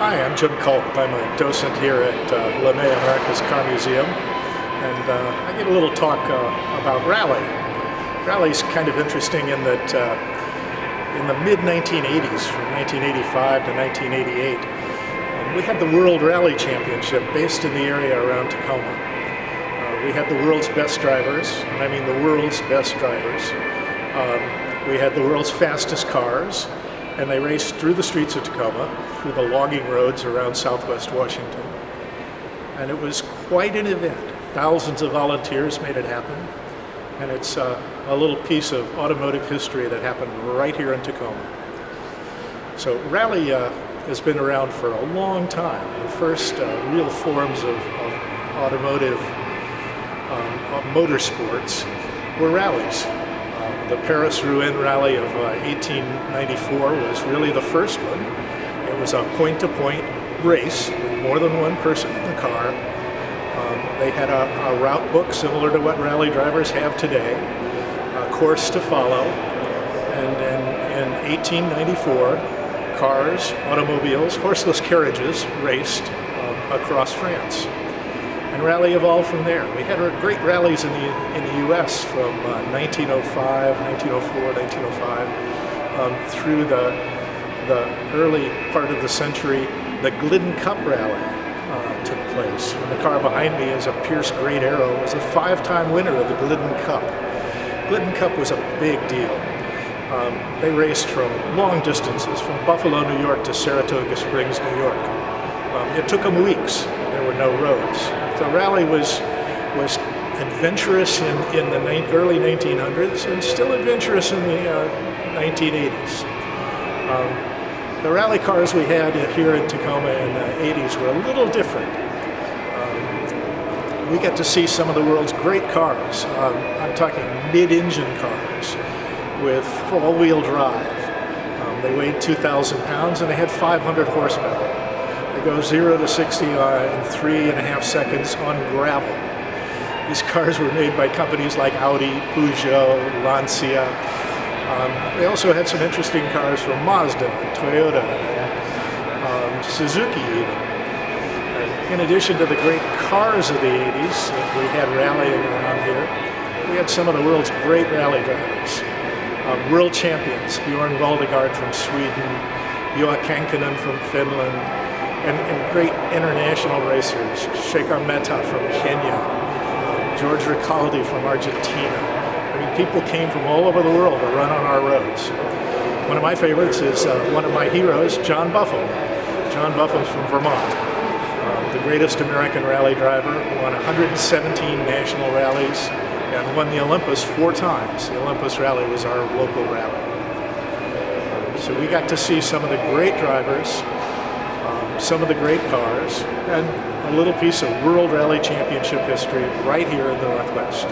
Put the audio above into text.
Hi, I'm Jim Culp. I'm a docent here at LeMay, America's Car Museum, and I give a little talk about rally. Rally's kind of interesting in that in the mid-1980s, from 1985 to 1988, we had the World Rally Championship based in the area around Tacoma. We had the world's best drivers, and I mean the world's best drivers. We had the world's fastest cars, and they raced through the streets of Tacoma, through the logging roads around southwest Washington. And it was quite an event. Thousands of volunteers made it happen. And it's a little piece of automotive history that happened right here in Tacoma. So rally has been around for a long time. The first real forms of automotive motorsports were rallies. The Paris-Rouen Rally of 1894 was really the first one. It was a point-to-point race with more than one person in the car. They had a route book similar to what rally drivers have today, a course to follow, and in 1894, cars, automobiles, horseless carriages raced across France. And rally evolved from there. We had great rallies in the U.S. from 1905, 1904, 1905 through the early part of the century. The Glidden Cup rally took place. And the car behind me is a Pierce Great Arrow, was a 5-time winner of the Glidden Cup. Glidden Cup was a big deal. They raced from long distances, from Buffalo, New York to Saratoga Springs, New York. It took them weeks. There were no roads. The rally was adventurous in the early 1900s and still adventurous in the 1980s. The rally cars we had here in Tacoma in the 80s were a little different. We got to see some of the world's great cars. I'm talking mid-engine cars with all-wheel drive. They weighed 2,000 pounds and they had 500 horsepower. They go 0 to 60 in 3.5 seconds on gravel. These cars were made by companies like Audi, Peugeot, Lancia. They also had some interesting cars from Mazda, Toyota, Suzuki even. In addition to the great cars of the 80s that we had rallying around here, we had some of the world's great rally drivers. World champions, Björn Waldegard from Sweden, Juha Kankkunen from Finland, and great international racers, Shekhar Mehta from Kenya, George Ricaldi from Argentina. I mean, people came from all over the world to run on our roads. One of my favorites is one of my heroes, John Buffum. John Buffum's from Vermont, the greatest American rally driver, won 117 national rallies, and won the Olympus 4 times. The Olympus rally was our local rally. So we got to see some of the great drivers, some of the great cars, and a little piece of World Rally Championship history right here in the Northwest.